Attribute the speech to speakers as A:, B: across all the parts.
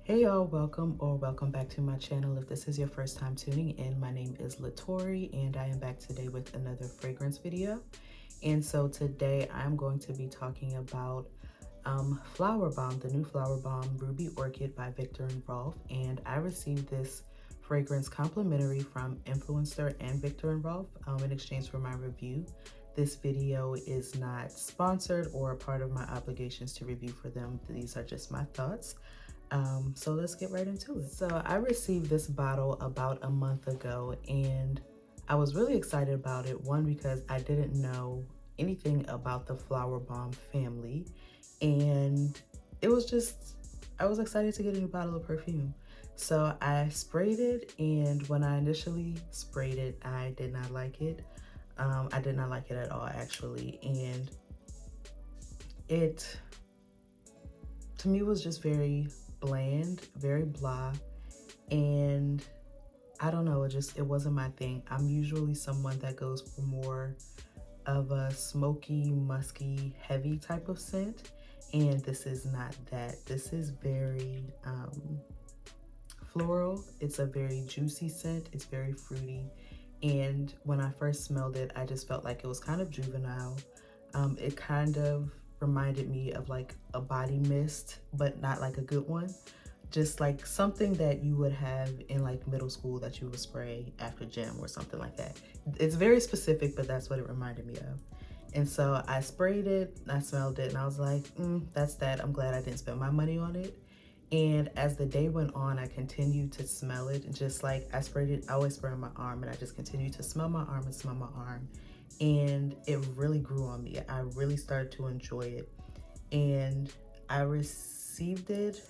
A: Hey y'all, welcome back to my channel. If this is your first time tuning in, my name is Latori and I am back today with another fragrance video. And so today I'm going to be talking about Flowerbomb, the new Flowerbomb Ruby Orchid by Viktor and Rolf. And I received this fragrance complimentary from influencer and Viktor and Rolf in exchange for my review. This video is not sponsored or a part of my obligations to review for them. These are just my thoughts. So let's get right into it. So I received this bottle about a month ago and I was really excited about it. One, because I didn't know anything about the Flowerbomb family, and it was just, I was excited to get a new bottle of perfume. So I sprayed it, and when I initially sprayed it, I did not like it. I did not like it at all, actually. And it, to me, was just very bland, very blah, and I don't know, it wasn't my thing. I'm usually someone that goes for more of a smoky, musky, heavy type of scent, and this is not that. This is very floral. It's a very juicy scent. It's very fruity, and when I first smelled it, I just felt like it was kind of juvenile. It kind of reminded me of like a body mist, but not like a good one. Just like something that you would have in like middle school that you would spray after gym or something like that. It's very specific, but that's what it reminded me of. And so I sprayed it, I smelled it, and I was like, that's that. I'm glad I didn't spend my money on it. And as the day went on, I continued to smell it. Just like I sprayed it, I always spray on my arm, and I just continued to smell my arm and smell my arm. And it really grew on me. I really started to enjoy it. And I received it,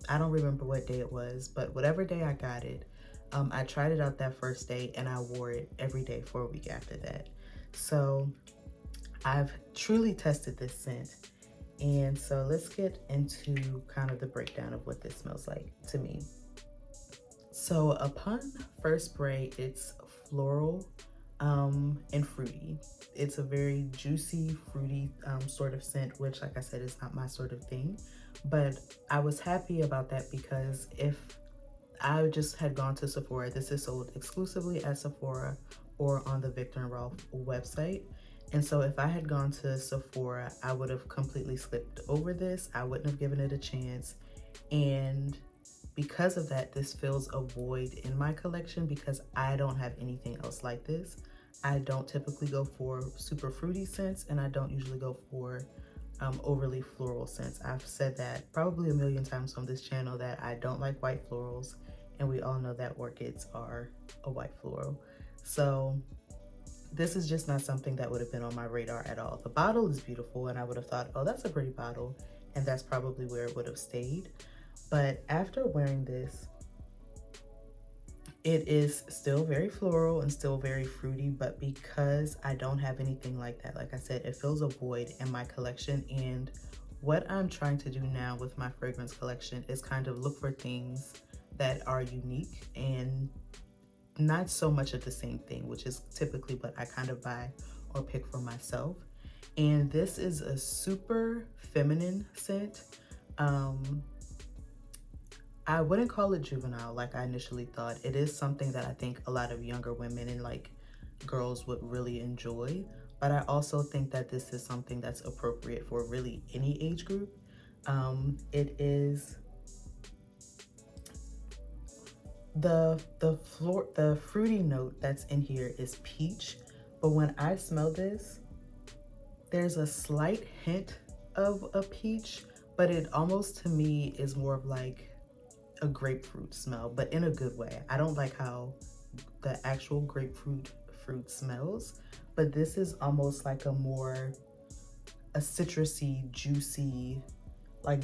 A: I don't remember what day it was, but whatever day I got it, I tried it out that first day and I wore it every day for a week after that. So I've truly tested this scent. And so let's get into kind of the breakdown of what this smells like to me. So upon first spray, it's floral and fruity. It's a very juicy, fruity sort of scent, which, like I said, is not my sort of thing. But I was happy about that because if I just had gone to Sephora, this is sold exclusively at Sephora or on the Viktor and Rolf website. And so if I had gone to Sephora, I would have completely skipped over this. I wouldn't have given it a chance. And because of that, this fills a void in my collection because I don't have anything else like this. I don't typically go for super fruity scents, and I don't usually go for overly floral scents. I've said that probably a million times on this channel that I don't like white florals, and we all know that orchids are a white floral. So this is just not something that would have been on my radar at all. The bottle is beautiful, and I would have thought, oh, that's a pretty bottle, and that's probably where it would have stayed. But after wearing this, it is still very floral and still very fruity, but because I don't have anything like that, like I said, it fills a void in my collection. And what I'm trying to do now with my fragrance collection is kind of look for things that are unique and not so much of the same thing, which is typically what I kind of buy or pick for myself. And this is a super feminine scent. I wouldn't call it juvenile like I initially thought. It is something that I think a lot of younger women and like girls would really enjoy. But I also think that this is something that's appropriate for really any age group. It is the fruity note that's in here is peach, but when I smell this, there's a slight hint of a peach, but it almost to me is more of like a grapefruit smell, but in a good way. I don't like how the actual grapefruit fruit smells, but this is almost like a citrusy, juicy, like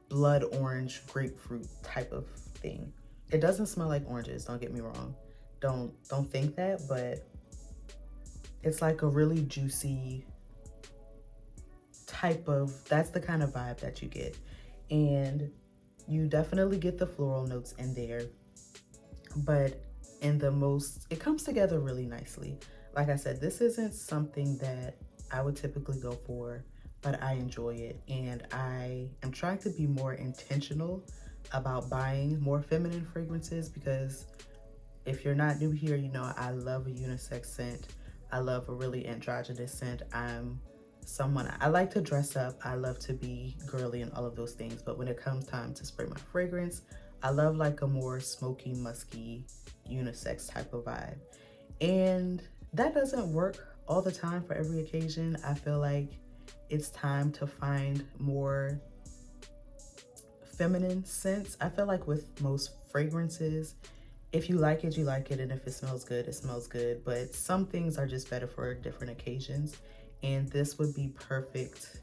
A: blood orange grapefruit type of thing. It doesn't smell like oranges, don't get me wrong. Don't think that, but it's like a really juicy type of, that's the kind of vibe that you get. And you definitely get the floral notes in there, but it comes together really nicely. Like I said, this isn't something that I would typically go for, but I enjoy it, and I am trying to be more intentional about buying more feminine fragrances, because if you're not new here, you know I love a unisex scent. I love a really androgynous scent. I'm someone, I like to dress up. I love to be girly and all of those things. But when it comes time to spray my fragrance, I love like a more smoky, musky, unisex type of vibe. And that doesn't work all the time for every occasion. I feel like it's time to find more feminine scents. I feel like with most fragrances, if you like it, you like it, and if it smells good, it smells good. But some things are just better for different occasions, and this would be perfect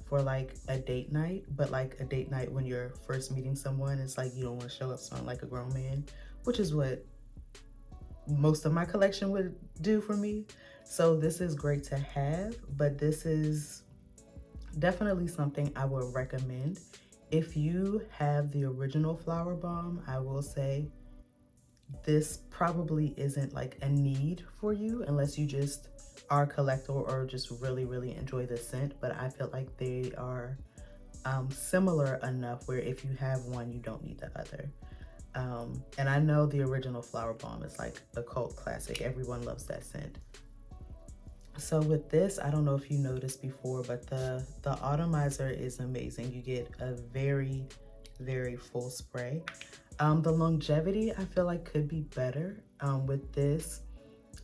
A: for like a date night. But like a date night when you're first meeting someone, it's like you don't want to show up smelling like a grown man, which is what most of my collection would do for me. So this is great to have, but this is definitely something I would recommend. If you have the original Flowerbomb, I will say this probably isn't like a need for you unless you just are a collector or just really enjoy the scent. But I feel like they are similar enough where if you have one, you don't need the other. And I know the original Flowerbomb is like a cult classic. Everyone loves that scent. So with this, I don't know if you noticed before, but the atomizer is amazing. You get a very full spray. The longevity I feel like could be better. With this,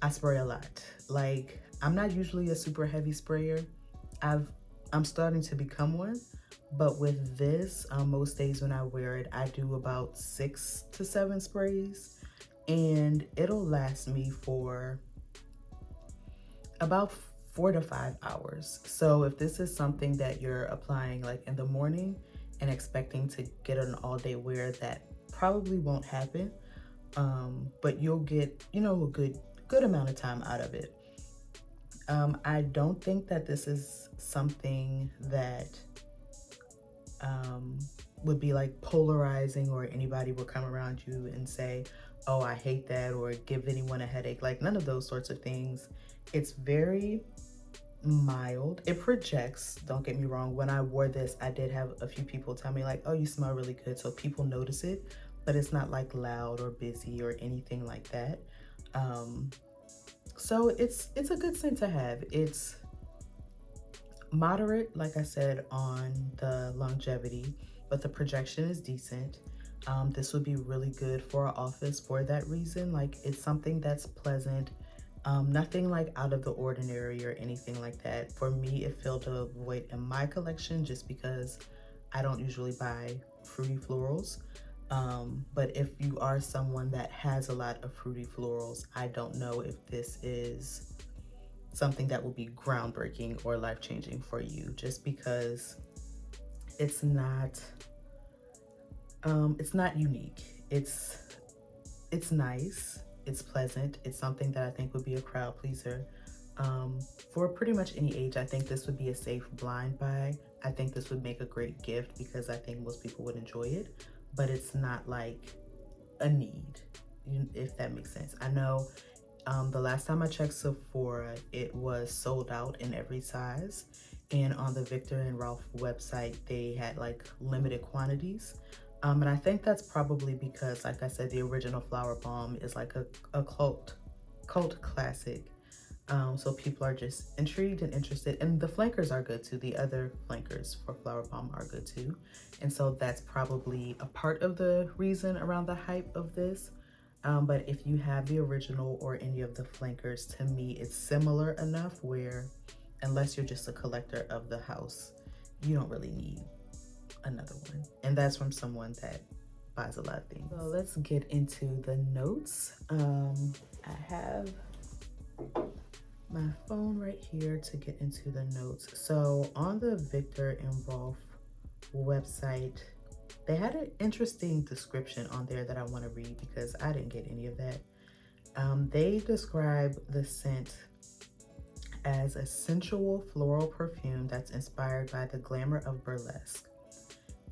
A: I spray a lot. Like, I'm not usually a super heavy sprayer. I'm starting to become one, but with this, most days when I wear it, I do about 6 to 7 sprays, and it'll last me for about 4 to 5 hours. So if this is something that you're applying like in the morning and expecting to get an all-day wear, that probably won't happen. But you'll get, you know, a good amount of time out of it. I don't think that this is something that would be like polarizing, or anybody will come around you and say, oh, I hate that, or give anyone a headache. Like, none of those sorts of things. It's very mild. It projects, don't get me wrong. When I wore this, I did have a few people tell me like, oh, you smell really good. So people notice it, but it's not like loud or busy or anything like that. So it's a good scent to have. It's moderate, like I said, on the longevity, but the projection is decent. This would be really good for our office for that reason. Like, it's something that's pleasant. Nothing like out of the ordinary or anything like that. For me, it filled a void in my collection just because I don't usually buy fruity florals. But if you are someone that has a lot of fruity florals, I don't know if this is something that will be groundbreaking or life-changing for you, just because it's not unique. It's nice, it's pleasant, it's something that I think would be a crowd pleaser. For pretty much any age, I think this would be a safe blind buy. I think this would make a great gift because I think most people would enjoy it, but it's not like a need, if that makes sense. I know the last time I checked Sephora, it was sold out in every size. And on the Viktor and Rolf website, they had like limited quantities. And I think that's probably because, like I said, the original Flowerbomb is like a cult classic. So people are just intrigued and interested. And the flankers are good too. The other flankers for Flowerbomb are good too. And so that's probably a part of the reason around the hype of this. But if you have the original or any of the flankers, to me, it's similar enough where, unless you're just a collector of the house, you don't really need another one. And that's from someone that buys a lot of things. So let's get into the notes. I have my phone right here to get into the notes. So on the Viktor and Rolf website, they had an interesting description on there that I want to read because I didn't get any of that. They describe the scent as a sensual floral perfume that's inspired by the glamour of burlesque.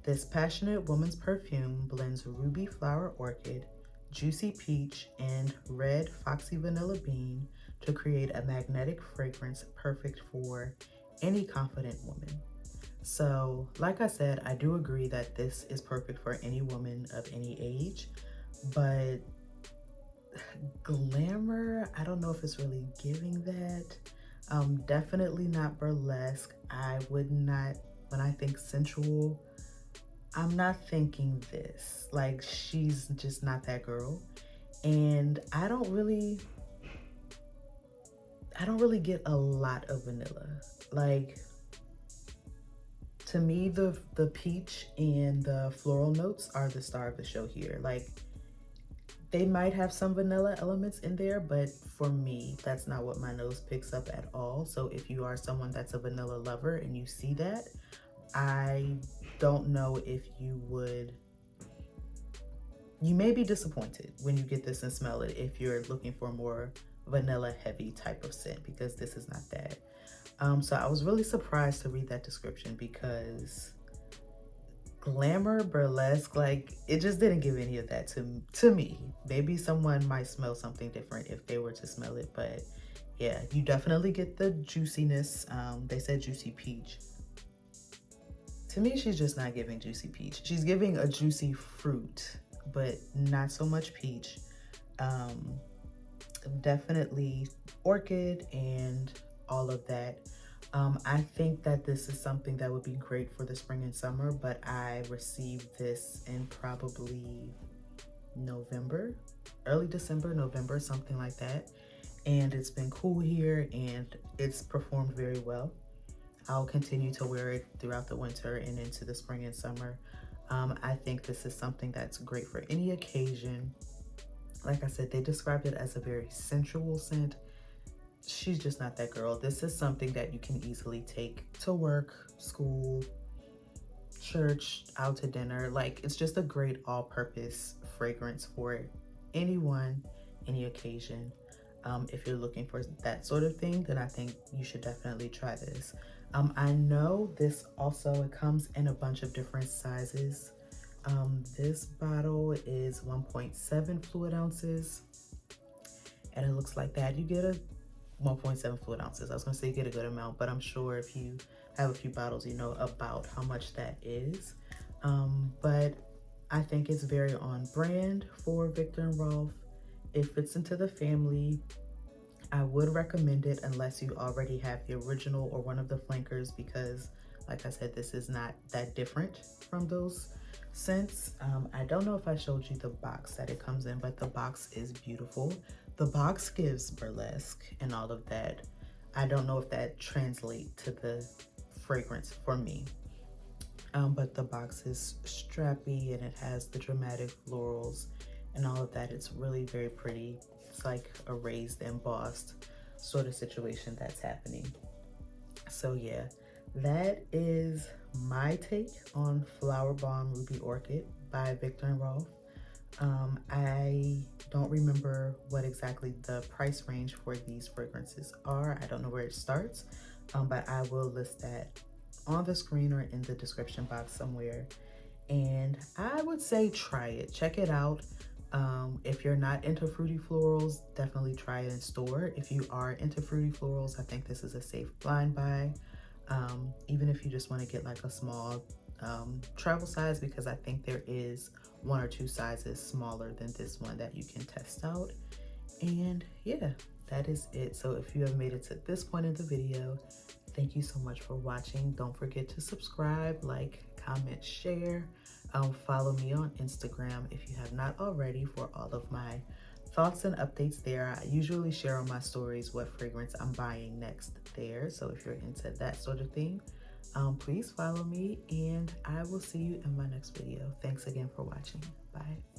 A: This passionate woman's perfume blends ruby flower orchid, juicy peach, and red foxy vanilla bean to create a magnetic fragrance perfect for any confident woman. So like I said, I do agree that this is perfect for any woman of any age, but glamour, I don't know if it's really giving that. Definitely not burlesque. I would not, when I think sensual, I'm not thinking this. Like, she's just not that girl. And I don't really get a lot of vanilla. Like, to me, the peach and the floral notes are the star of the show here. Like, they might have some vanilla elements in there, but for me, that's not what my nose picks up at all. So if you are someone that's a vanilla lover and you see that, I don't know if you may be disappointed when you get this and smell it if you're looking for more vanilla heavy type of scent, because this is not that. So I was really surprised to read that description because glamour, burlesque, like, it just didn't give any of that to me. Maybe someone might smell something different if they were to smell it, but yeah, you definitely get the juiciness. They said juicy peach. To me, she's just not giving juicy peach. She's giving a juicy fruit, but not so much peach. Definitely orchid and all of that. I think that this is something that would be great for the spring and summer, but I received this in probably November, early December, November, something like that. And it's been cool here and it's performed very well. I'll continue to wear it throughout the winter and into the spring and summer. I think this is something that's great for any occasion. Like I said, they described it as a very sensual scent. She's just not that girl. This is something that you can easily take to work, school, church, out to dinner. Like, it's just a great all-purpose fragrance for anyone, any occasion. If you're looking for that sort of thing, then I think you should definitely try this. I know this also, it comes in a bunch of different sizes. This bottle is 1.7 fluid ounces, and it looks like that. You get a 1.7 fluid ounces. I was gonna say you get a good amount, but I'm sure if you have a few bottles, you know about how much that is. But I think it's very on brand for Viktor and Rolf. It fits into the family. I would recommend it unless you already have the original or one of the flankers, because like I said, this is not that different from those scents. I don't know if I showed you the box that it comes in, but the box is beautiful. The box gives burlesque and all of that. I don't know if that translates to the fragrance for me. But the box is strappy and it has the dramatic florals and all of that. It's really very pretty. It's like a raised embossed sort of situation that's happening. So yeah, that is my take on Flowerbomb Ruby Orchid by Viktor and Rolf. I don't remember what exactly the price range for these fragrances are. I don't know where it starts, but I will list that on the screen or in the description box somewhere. And I would say try it, check it out. If you're not into fruity florals, definitely try it in store. If you are into fruity florals, I think this is a safe blind buy. Even if you just want to get like a small travel size, because I think there is one or two sizes smaller than this one that you can test out. And yeah, that is it. So if you have made it to this point in the video, thank you so much for watching. Don't forget to subscribe, like, comment, share. Follow me on Instagram if you have not already for all of my thoughts and updates there. I usually share on my stories what fragrance I'm buying next there. So if you're into that sort of thing, please follow me, and I will see you in my next video. Thanks again for watching. Bye.